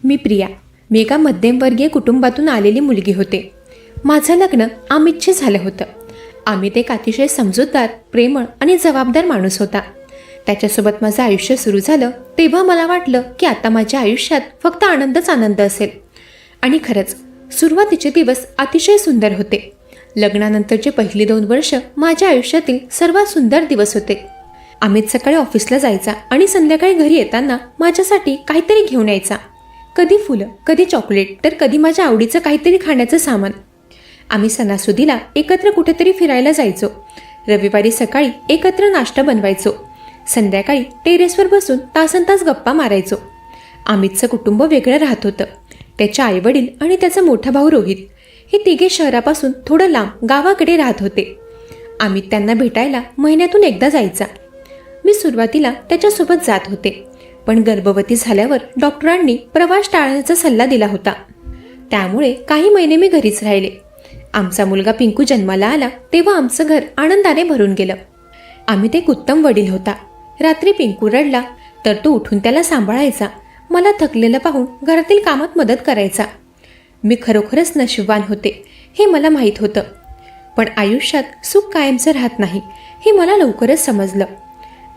मी प्रिया. मी एका मध्यमवर्गीय कुटुंबातून आलेली मुलगी होते. माझं लग्न अमितशी झालं होतं. अमित एक अतिशय समजूतदार, प्रेमळ आणि जबाबदार माणूस होता. त्याच्यासोबत माझं आयुष्य सुरू झालं तेव्हा मला वाटलं की आता माझ्या आयुष्यात फक्त आनंदच आनंद असेल. आणि खरंच सुरुवातीचे दिवस अतिशय सुंदर होते. लग्नानंतरचे पहिली 2 वर्ष माझ्या आयुष्यातील सर्वात सुंदर दिवस होते. अमित सकाळी ऑफिसला जायचा आणि संध्याकाळी घरी येताना माझ्यासाठी काहीतरी घेऊन यायचा. कधी फुलं, कधी चॉकलेट, तर कधी माझ्या आवडीचं काहीतरी खाण्याचं सामान. आम्ही सणासुदीला एकत्र कुठेतरी फिरायला जायचो. रविवारी सकाळी एकत्र नाश्ता बनवायचो. संध्याकाळी टेरेसवर बसून तासनतास गप्पा मारायचो. अमितचं कुटुंब वेगळं राहत होतं. त्याचे आईवडील आणि त्याचा मोठा भाऊ रोहित हे तिघे शहरापासून थोडं लांब गावाकडे राहत होते. अमित त्यांना भेटायला महिन्यातून एकदा जायचा. मी सुरुवातीला त्याच्यासोबत जात होते, पण गर्भवती झाल्यावर डॉक्टरांनी प्रवास टाळण्याचा सल्ला दिला होता. त्यामुळे काही महिने मी घरीच राहिले. आमचा मुलगा पिंकू जन्माला आला तेव्हा आमचं घर आनंदाने भरून गेलं. अमित एक उत्तम वडील होता. रात्री पिंकू रडला तर तो उठून त्याला सांभाळायचा. मला थकलेलं पाहून घरातील कामात मदत करायचा. मी खरोखरच नशीबवान होते हे मला माहीत होतं. पण आयुष्यात सुख कायमचं राहत नाही हे मला लवकरच समजलं.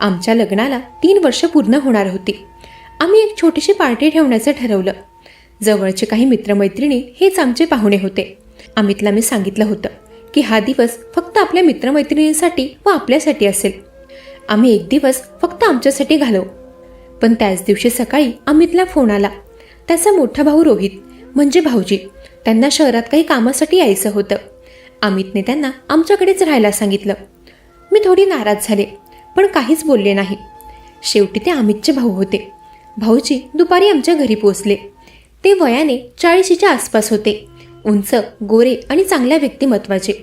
आमच्या लग्नाला 3 वर्ष पूर्ण होणार होती. आम्ही एक छोटीशी पार्टी ठेवण्याचं ठरवलं. जवळचे काही मित्रमैत्रिणी हेच आमचे पाहुणे होते. अमितला मी सांगितलं होतं की हा दिवस फक्त आपल्या मित्रमैत्रिणींसाठी व आपल्यासाठी असेल. आम्ही एक दिवस फक्त आमच्यासाठी घालवू. पण त्याच दिवशी सकाळी अमितला फोन आला. त्याचा मोठा भाऊ रोहित म्हणजे भाऊजी, त्यांना शहरात काही कामासाठी यायचं होतं. अमितने त्यांना आमच्याकडेच राहायला सांगितलं. मी थोडी नाराज झाले, पण काहीच बोलले नाही. शेवटी ते अमितचे भाऊ होते. भाऊजी दुपारी आमच्या घरी पोहोचले. ते वयाने 40च्या आसपास होते. उंच, गोरे आणि चांगल्या व्यक्तिमत्वाचे.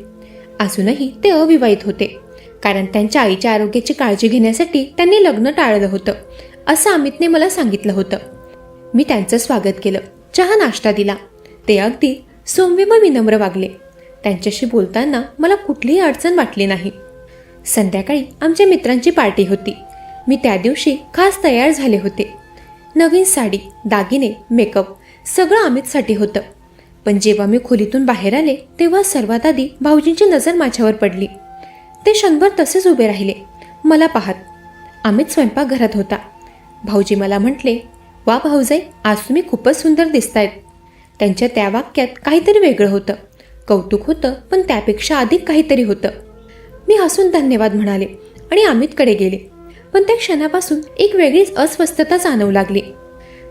अजूनही ते अविवाहित होते, कारण त्यांच्या आईच्या आरोग्याची काळजी घेण्यासाठी त्यांनी लग्न टाळलं होतं असं अमितने मला सांगितलं होतं. मी त्यांचं स्वागत केलं. चहा नाश्ता दिला. ते अगदी सौम्य व विनम्र वागले. त्यांच्याशी बोलताना मला कुठलीही अडचण वाटली नाही. संध्याकाळी आमच्या मित्रांची पार्टी होती. मी त्या दिवशी खास तयार झाले होते. नवीन साडी, दागिने, मेकअप सगळं अमितसाठी होतं. पण जेव्हा मी खोलीतून बाहेर आले तेव्हा सर्वात आधी भाऊजींची नजर माझ्यावर पडली. ते क्षणभर तसेच उभे राहिले मला पाहत. अमित स्वयंपाकघरात होता. भाऊजी मला म्हटले, वा भाऊजाई, आज तुम्ही खूपच सुंदर दिसतायत. त्यांच्या त्या वाक्यात काहीतरी वेगळं होतं. कौतुक होतं, पण त्यापेक्षा अधिक काहीतरी होतं. मी हसून धन्यवाद म्हणाले आणि अमितकडे गेले. पण त्या क्षणापासून एक वेगळीच अस्वस्थता जाणवू लागली.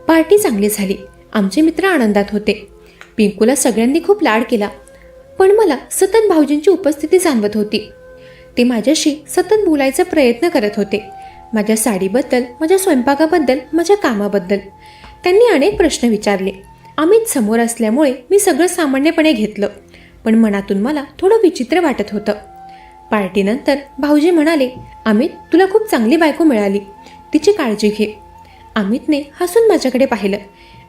पार्टी चांगली झाली. आमचे मित्र आनंदात होते. पिंकूला सगळ्यांनी खूप लाड केला. पण मला सतत भाऊजींची उपस्थिती जाणवत होती. ते माझ्याशी सतत बोलायचा प्रयत्न करत होते. माझ्या साडीबद्दल, माझ्या स्वयंपाकाबद्दल, माझ्या कामाबद्दल. त्यांनी अनेक प्रश्न विचारले. अमित समोर असल्यामुळे मी सगळं सामान्यपणे घेतलं, पण मनातून मला थोडं विचित्र वाटत होतं. पार्टीनंतर भाऊजी म्हणाले, अमित, तुला खूप चांगली बायको मिळाली. तिची काळजी घे. अमितने हसून माझ्याकडे पाहिलं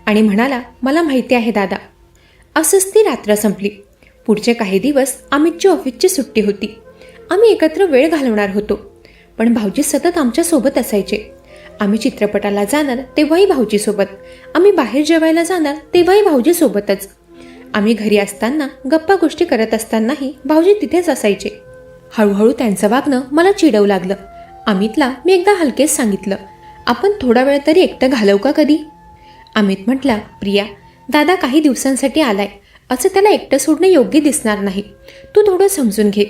आणि म्हणाला, मला माहिती आहे दादा. असंच ती रात्र संपली. पुढचे काही दिवस अमितची ऑफिसची सुट्टी होती. आम्ही एकत्र वेळ घालवणार होतो, पण भाऊजी सतत आमच्या सोबत असायचे. आम्ही चित्रपटाला जाणार तेव्हाही भाऊजीसोबत. आम्ही बाहेर जेवायला जाणार तेव्हाही भाऊजीसोबतच. आम्ही घरी असताना, गप्पा गोष्टी करत असतानाही भाऊजी तिथेच असायचे. हळूहळू त्यांचं वागणं मला चिडवू लागलं. अमितला मी एकदा हलकेच सांगितलं, आपण थोडा वेळ तरी एकटं घालवू का कधी? अमित म्हटला, प्रिया, दादा काही दिवसांसाठी आलाय, असं त्याला एकटं सोडणं योग्य दिसणार नाही. तू थोडं समजून घे.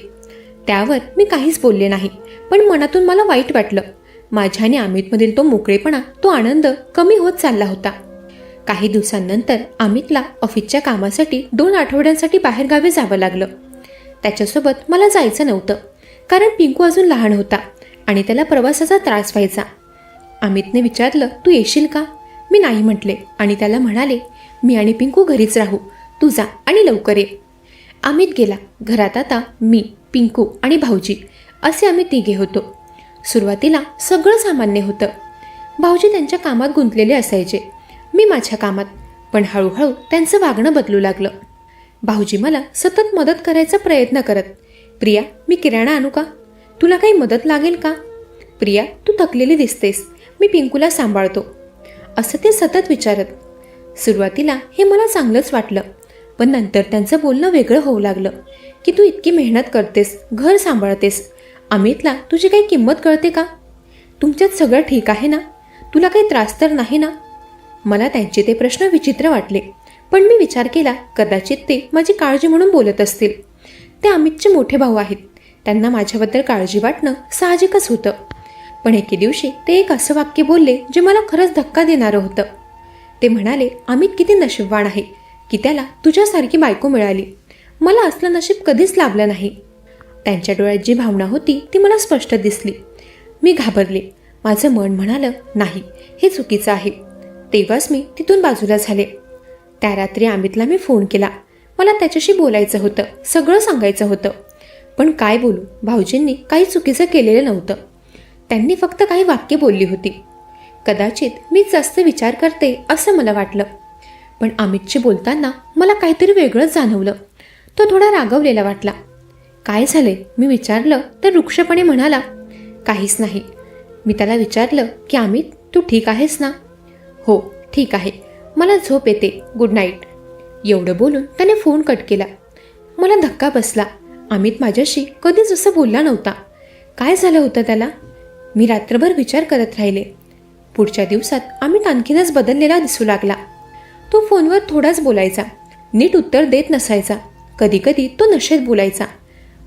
त्यावर मी काहीच बोलले नाही, पण मनातून मला वाईट वाटलं. माझ्या आणि अमितमधील तो मोकळेपणा, तो आनंद कमी होत चालला होता. काही दिवसांनंतर अमितला ऑफिसच्या कामासाठी 2 आठवड्यांसाठी बाहेरगावी जावं लागलं. त्याच्यासोबत मला जायचं नव्हतं, कारण पिंकू अजून लहान होता आणि त्याला प्रवासाचा त्रास व्हायचा. अमितने विचारलं, तू येशील का? मी नाही म्हटले आणि त्याला म्हणाले, मी आणि पिंकू घरीच राहू, तू जा आणि लवकर ये. अमित गेला. घरात आता मी, पिंकू आणि भाऊजी असे आम्ही तिघे होतो. सुरुवातीला सगळं सामान्य होतं. भाऊजी त्यांच्या कामात गुंतलेले असायचे, मी माझ्या कामात. पण हळूहळू त्यांचं वागणं बदलू लागलं. भाऊजी मला सतत मदत करायचा प्रयत्न करत, प्रिया, मी किराणा आणू का? तुला काही मदत लागेल का? प्रिया, तू थकलेली दिसतेस, मी पिंकूला सांभाळतो, असं ते सतत विचारत. सुरुवातीला हे मला चांगलंच वाटलं, पण नंतर त्यांचं बोलणं वेगळं होऊ लागलं की तू इतकी मेहनत करतेस, घर सांभाळतेस, अमितला तुझी काही किंमत कळते का? तुमच्यात सगळं ठीक आहे ना? तुला काही त्रास तर नाही ना? मला त्यांचे ते प्रश्न विचित्र वाटले, पण मी विचार केला कदाचित ते माझी काळजी म्हणून बोलत असतील. ते अमितचे मोठे भाऊ आहेत, त्यांना माझ्याबद्दल काळजी वाटणं साहजिकच होतं. पण एके दिवशी ते एक असं वाक्य बोलले जे मला खरंच धक्का देणारं होतं. ते म्हणाले, अमित किती नशीबवान आहे की त्याला तुझ्यासारखी बायको मिळाली. मला असलं नशीब कधीच लाभलं नाही. त्यांच्या डोळ्यात जी भावना होती ती मला स्पष्ट दिसली. मी घाबरले. माझं मन म्हणालं, नाही, हे चुकीचं आहे. तेव्हाच मी तिथून बाजूला झाले. त्या रात्री अमितला मी फोन केला. मला त्याच्याशी बोलायचं होतं, सगळं सांगायचं होतं. पण काय बोलू? भाऊजींनी काही चुकीचं केलेलं नव्हतं. त्यांनी फक्त काही वाक्य बोलली होती. कदाचित मी जास्त विचार करते असं मला वाटलं. पण अमितशी बोलताना मला काहीतरी वेगळंच जाणवलं. तो थोडा रागवलेला वाटला. काय झाले मी विचारलं तर रुक्षपणे म्हणाला, काहीच नाही. मी त्याला विचारलं की अमित, तू ठीक आहेस ना? हो, ठीक आहे, मला झोप येते, गुड नाईट. एवढं बोलून त्याने फोन कट केला. मला धक्का बसला. अमित माझ्याशी कधीच असं बोलला नव्हता. काय झालं होतं त्याला? मी रात्रभर विचार करत राहिले. पुढच्या दिवसात अमित आणखीनच बदललेला दिसू लागला. तो फोनवर थोडाच बोलायचा, नीट उत्तर देत नसायचा. कधीकधी तो नशेत बोलायचा.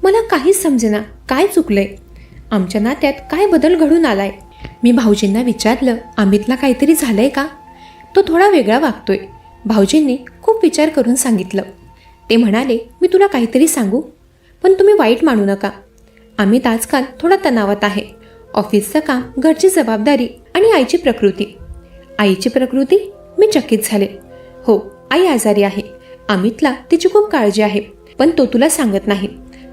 मला काहीच समजेना काय चुकलंय, आमच्या नात्यात काय बदल घडून आलाय. मी भाऊजींना विचारलं, अमितला काहीतरी झालंय का? तो थोडा वेगळा वागतोय. भाऊजींनी खूप विचार करून सांगितलं. ते म्हणाले, मी तुला काहीतरी सांगू, पण तुम्ही वाईट मानू नका. अमित आजकाल थोडा तणावात आहे. ऑफिसचं काम, घरची जबाबदारी आणि आईची प्रकृती. आईची प्रकृती? मी चकित झाले. हो, आई आजारी आहे. अमितला तिची खूप काळजी आहे, पण तो तुला सांगत नाही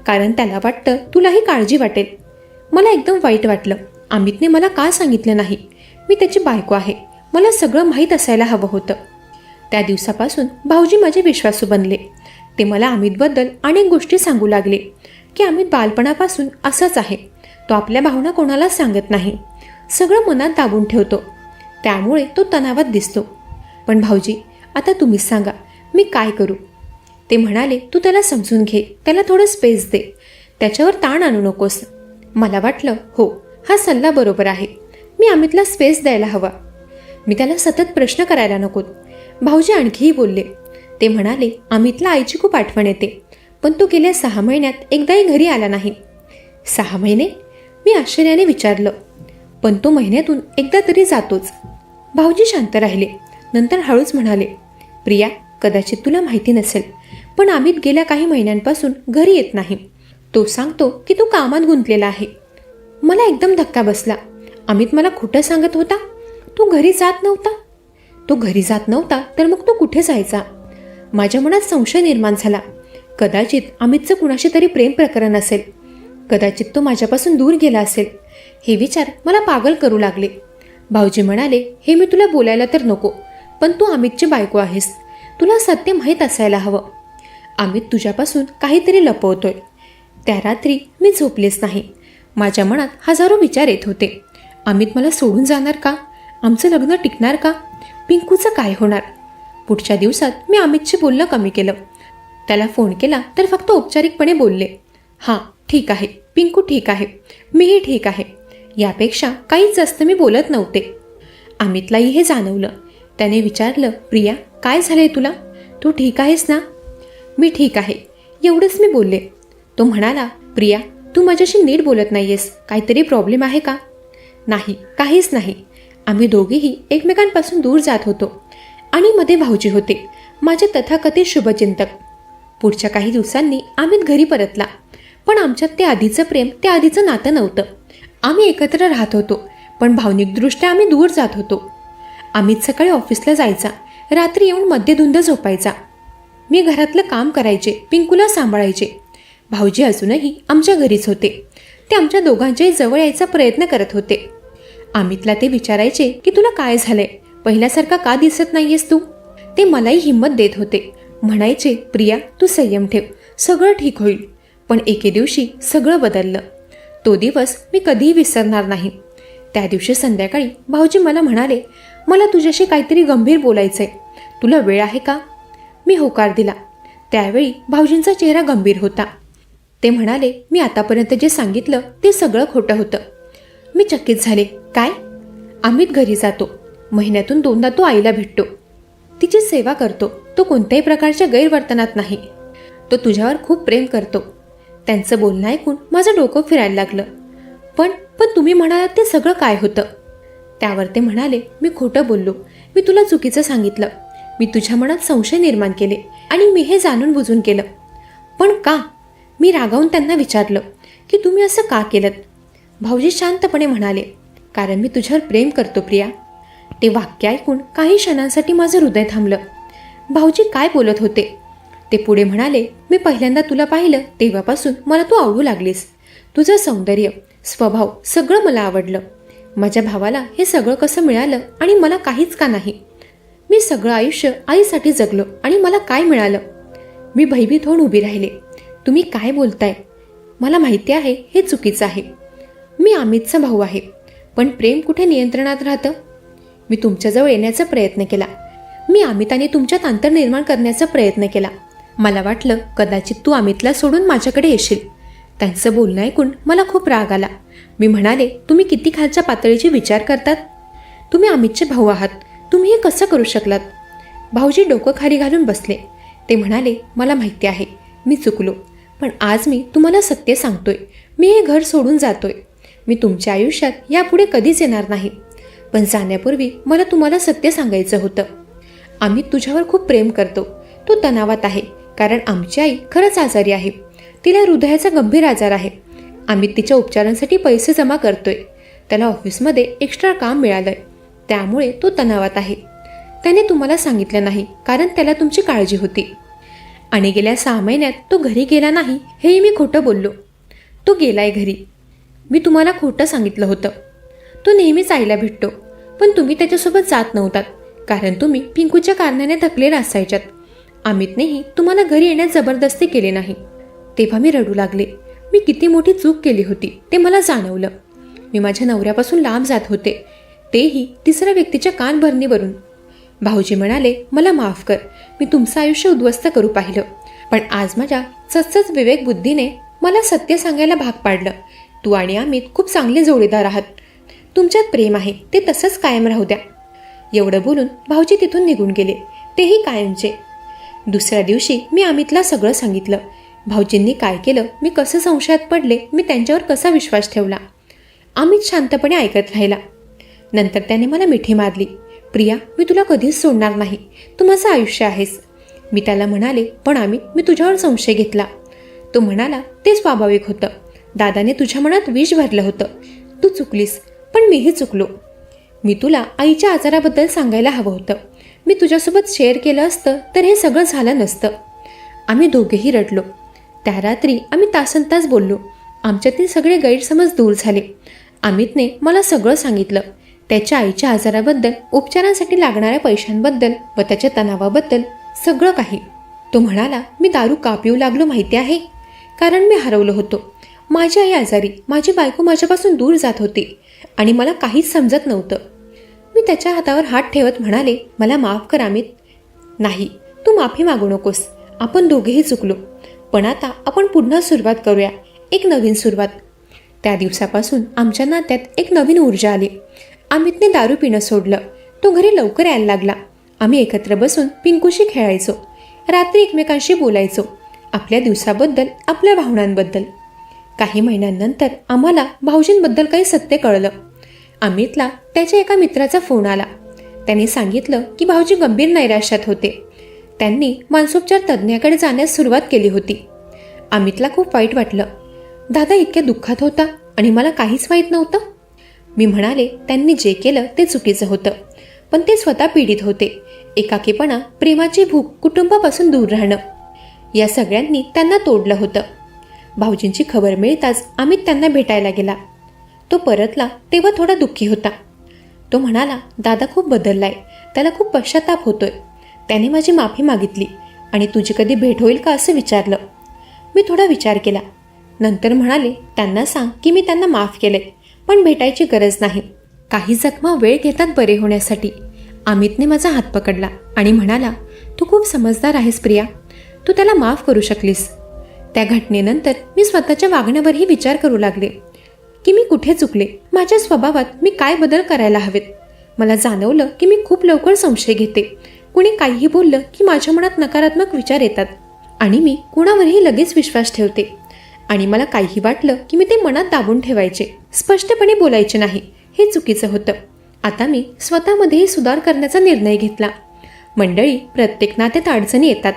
कारण त्याला वाटतं तुलाही काळजी वाटेल. मला एकदम वाईट वाटलं. अमितने मला का सांगितलं नाही? मी त्याची बायको आहे, मला सगळं माहीत असायला हवं होतं. त्या दिवसापासून भाऊजी माझे विश्वासू बनले. ते मला अमितबद्दल अनेक गोष्टी सांगू लागले की अमित बालपणापासून असाच आहे. तो आपल्या भावना कोणालाच सांगत नाही, सगळं मनात दाबून ठेवतो, त्यामुळे तो तणावात दिसतो. पण भाऊजी, आता तुम्हीच सांगा, मी काय करू? ते म्हणाले, तू त्याला समजून घे, त्याला थोडं स्पेस दे, त्याच्यावर ताण आणू नकोस. मला वाटलं, हो, हा सल्ला बरोबर आहे. मी अमितला स्पेस द्यायला हवा. मी त्याला सतत प्रश्न करायला नकोत. भाऊजी आणखीही बोलले. ते म्हणाले, अमितला आईची खूप आठवण येते, पण तो गेल्या 6 महिन्यात एकदाही घरी आला नाही. 6 महिने? मी आश्चर्याने विचारलं. पण तो महिन्यातून एकदा तरी जातोच. भाऊजी शांत राहिले. नंतर हळूच म्हणाले, प्रिया, कदाचित तुला माहिती नसेल, पण अमित गेल्या काही महिन्यांपासून घरी येत नाही. तो सांगतो की तो कामात गुंतलेला आहे. मला एकदम धक्का बसला. अमित मला खोटं सांगत होता? तो घरी जात नव्हता? तो घरी जात नव्हता तर मग तो कुठे जायचा? माझ्या मनात संशय निर्माण झाला. कदाचित अमितचं कुणाशी तरी प्रेम प्रकरण असेल. कदाचित तो माझ्यापासून दूर गेला असेल. हे विचार मला पागल करू लागले. भाऊजी म्हणाले, हे मी तुला बोलायला तर नको, पण तू अमितची बायको आहेस, तुला सत्य माहीत असायला हवं. अमित तुझ्यापासून काहीतरी लपवतोय. त्या रात्री मी झोपलेच नाही. माझ्या मनात हजारो विचार येत होते. अमित मला सोडून जाणार का? आमचं लग्न टिकणार का? पिंकूचं काय होणार? पुढच्या दिवसात मी अमितशी बोलणं कमी केलं. त्याला फोन केला तर फक्त औपचारिकपणे बोलले, हां ठीक आहे, पिंकू ठीक आहे, मीही ठीक आहे. यापेक्षा काहीच जास्त मी बोलत नव्हते. अमितलाही हे जाणवलं. त्याने विचारलं, प्रिया, काय झालंय तुला? तू ठीक आहेस ना? मी ठीक आहे, एवढंच मी बोलले. तो म्हणाला, प्रिया, तू माझ्याशी नीट बोलत नाहीयेस, काहीतरी प्रॉब्लेम आहे का? नाही, काहीच नाही. आम्ही दोघेही एकमेकांपासून दूर जात होतो आणि मध्ये भाऊजी होते, माझे तथाकथित शुभचिंतक. पुढच्या काही दिवसांनी अमित घरी परतला. पण आमच्यात ते आधीचं प्रेम, ते आधीचं नातं नव्हतं. आम्ही एकत्र राहत होतो, पण भावनिकदृष्ट्या आम्ही दूर जात होतो. अमित सकाळी ऑफिसला जायचा, रात्री येऊन मध्यधुंद झोपायचा. मी घरातलं काम करायचे, पिंकूला सांभाळायचे. भाऊजी अजूनही आमच्या घरीच होते. ते आमच्या दोघांच्याही जवळ यायचा प्रयत्न करत होते. अमितला ते विचारायचे की तुला काय झालंय, पहिल्यासारखा का दिसत नाहीयेस तू? ते मलाही हिंमत देत होते. म्हणायचे, प्रिया, तू संयम ठेव, सगळं ठीक होईल. पण एके दिवशी सगळं बदललं. तो दिवस मी कधीही विसरणार नाही. त्या दिवशी संध्याकाळी भाऊजी मला म्हणाले, मला तुझ्याशी काहीतरी गंभीर बोलायचंय, तुला वेळ आहे का? मी होकार दिला. त्यावेळी भाऊजींचा चेहरा गंभीर होता. ते म्हणाले, मी आतापर्यंत जे सांगितलं ते सगळं खोटं होतं. मी चकित झाले. काय? अमित घरी जातो. महिन्यातून 2दा तो आईला भेटतो. तिची सेवा करतो. तो कोणत्याही प्रकारच्या गैरवर्तनात नाही. तो तुझ्यावर खूप प्रेम करतो. त्यांचं बोलणं ऐकून माझं डोकं फिरायला लागलं. पण तुम्ही म्हणालात ते सगळं काय होतं? त्यावर ते म्हणाले, मी खोटं बोललो. मी तुला चुकीचं सांगितलं. मी तुझ्या मनात संशय निर्माण केले आणि मी हे जाणून बुजून केलं. पण का? मी रागावून त्यांना विचारलं की तुम्ही असं का केलं? भाऊजी शांतपणे म्हणाले, कारण मी तुझ्यावर प्रेम करतो प्रिया. ते वाक्य ऐकून काही क्षणांसाठी माझं हृदय थांबलं. भाऊजी काय बोलत होते? ते पुढे म्हणाले, मी पहिल्यांदा तुला पाहिलं तेव्हापासून मला तू आवडू लागलीस. तुझं सौंदर्य, स्वभाव सगळं मला आवडलं. माझ्या भावाला हे सगळं कसं मिळालं आणि मला काहीच का नाही? मी सगळं आयुष्य आईसाठी जगलो आणि मला काय मिळालं? मी भयभीत होऊन उभी राहिले. तुम्ही काय बोलताय? मला माहिती आहे हे चुकीचं आहे. मी अमितचा भाऊ आहे. पण प्रेम कुठे नियंत्रणात राहतं? मी तुमच्याजवळ येण्याचा प्रयत्न केला. मी अमिताने तुमच्यात अंतर निर्माण करण्याचा प्रयत्न केला. मला वाटलं कदाचित तू अमितला सोडून माझ्याकडे येशील. त्यांचं बोलणं ऐकून मला खूप राग आला. मी म्हणाले, तुम्ही किती खालच्या पातळीचे विचार करतात? तुम्ही अमितचे भाऊ आहात. तुम्ही हे कसं करू शकलात? भाऊजी डोकं खाली घालून बसले. ते म्हणाले, मला माहिती आहे मी चुकलो. पण आज मी तुम्हाला सत्य सांगतोय. मी हे घर सोडून जातोय. मी तुमच्या आयुष्यात यापुढे कधीच येणार नाही. पण जाण्यापूर्वी मला तुम्हाला सत्य सांगायचं होतं. अमित तुझ्यावर खूप प्रेम करतो. तो तणावात आहे कारण आमची आई खरंच आजारी आहे. तिला हृदयाचा गंभीर आजार आहे. अमित तिच्या उपचारांसाठी पैसे जमा करतोय. त्याला ऑफिसमध्ये एक्स्ट्रा काम मिळालंय. त्यामुळे तो तणावात आहे. त्याने तुम्हाला सांगितलं नाही कारण त्याला तुमची काळजी होती. आणि गेल्या 6 महिन्यात तो घरी गेला नाही हेही मी खोटं बोललो. तो गेलाय घरी. मी तुम्हाला खोटं सांगितलं होतं. तो नेहमीच आईला भेटतो. पण तुम्ही त्याच्यासोबत जात नव्हतात कारण तुम्ही पिंकूच्या कारणाने थकलेला असायच्यात. अमितनेही तुम्हाला घरी येण्यास जबरदस्ती केली नाही. तेव्हा मी रडू लागले. मी किती मोठी चूक केली होती ते मला जाणवलं. मी माझ्या नवऱ्यापासून लांब जात होते, तेही तिसऱ्या व्यक्तीच्या कानभरणीवरून. भाऊजी म्हणाले, मला माफ कर. मी तुमचं आयुष्य उद्ध्वस्त करू पाहिलं. पण आज माझ्या सचच विवेक बुद्धीने मला सत्य सांगायला भाग पाडलं. तू आणि अमित खूप चांगले जोडीदार आहात. तुमच्यात प्रेम आहे ते तसंच कायम राहू द्या. एवढं बोलून भाऊजी तिथून निघून गेले, तेही कायमचे. दुसऱ्या दिवशी मी अमितला सगळं सांगितलं. भाऊजींनी काय केलं, मी कसं संशयात पडले, मी त्यांच्यावर कसा विश्वास ठेवला. अमित शांतपणे ऐकत राहिला. नंतर त्याने मला मिठी मारली. प्रिया, मी तुला कधीच सोडणार नाही. तू माझं आयुष्य आहेस. मी त्याला म्हणाले, पण अमित, मी तुझ्यावर संशय घेतला. तो म्हणाला, ते स्वाभाविक होतं. दादाने तुझ्या मनात विष भरलं होतं. तू चुकलीस, पण मीही चुकलो. मी तुला आईच्या आजाराबद्दल सांगायला हवं होतं. मी तुझ्यासोबत शेअर केलं असतं तर हे सगळं झालं नसतं. आम्ही दोघेही रडलो. त्या रात्री आम्ही तासनतास बोललो. आमच्यातील सगळे गैरसमज दूर झाले. अमितने मला सगळं सांगितलं. त्याच्या आईच्या आजाराबद्दल, उपचारांसाठी लागणाऱ्या पैशांबद्दल व त्याच्या तणावाबद्दल सगळं काही. तो म्हणाला, मी दारू का पिऊ लागलो माहिती आहे? कारण मी हरवलो होतो. माझी आई आजारी, माझी बायको माझ्यापासून दूर जात होती आणि मला काहीच समजत नव्हतं. मी त्याच्या हातावर हात ठेवत म्हणाले, मला माफ कर अमित. नाही, तू माफी मागू नकोस. आपण दोघेही चुकलो. पण आता आपण पुन्हा सुरुवात करूया, एक नवीन सुरुवात. त्या दिवसापासून आमच्या नात्यात एक नवीन ऊर्जा आली. अमितने दारू पिणं सोडलं. तो घरी लवकर यायला लागला. आम्ही एकत्र बसून पिंकूशी खेळायचो. रात्री एकमेकांशी बोलायचो, आपल्या दिवसाबद्दल, आपल्या भावनांबद्दल. काही महिन्यांनंतर आम्हाला भाऊजींबद्दल काही सत्य कळलं. अमितला त्याच्या एका मित्राचा फोन आला. त्यांनी सांगितलं की भाऊजी गंभीर नैराश्यात होते. त्यांनी मानसोपचार तज्ज्ञाकडे जाण्यास सुरुवात केली होती. अमितला खूप वाईट वाटलं. दादा इतक्या दुःखात होता आणि मला काहीच माहीत नव्हतं. मी म्हणाले, त्यांनी जे केलं ते चुकीचं होतं, पण ते स्वतः पीडित होते. एकाकीपणा, प्रेमाची भूक, कुटुंबापासून दूर राहणं, या सगळ्यांनी त्यांना तोडलं होतं. भाऊजींची खबर मिळताच अमित त्यांना भेटायला गेला. तो परतला तेव्हा थोडा दुःखी होता. तो म्हणाला, दादा खूप बदललाय. त्याला खूप पश्चाताप होतोय. त्याने माझी माफी मागितली आणि तुझी कधी भेट होईल का असं विचारलं. मी थोडा विचार केला. नंतर म्हणाले, त्यांना सांग की मी त्यांना माफ केलंय, पण भेटायची गरज नाही. काही जखमा वेळ घेतात बरे होण्यासाठी. अमितने माझा हात पकडला आणि म्हणाला, तू खूप समजदार आहेस प्रिया, तू त्याला माफ करू शकलीस. त्या घटनेनंतर मी स्वतःच्या वागण्यावरही विचार करू लागले की मी कुठे चुकले, माझ्या स्वभावात मी काय बदल करायला हवेत. मला जाणवलं की मी खूप लवकर संशय घेते. कुणी काहीही बोललं की माझ्या मनात नकारात्मक विचार येतात आणि मी कुणावरही लगेच विश्वास ठेवते. आणि मला काहीही वाटलं की मी ते मनात दाबून ठेवायचे, स्पष्टपणे बोलायचे नाही. हे चुकीचं होतं. आता मी स्वतःमध्येही सुधार करण्याचा निर्णय घेतला. मंडळी, प्रत्येक नात्यात अडचणी येतात,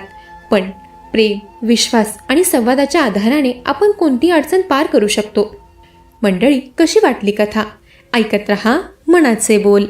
पण प्रेम, विश्वास आणि संवादाच्या आधाराने आपण कोणती अडचण पार करू शकतो. मंडळी, कशी वाटली कथा? ऐकत रहा मनाचे बोल.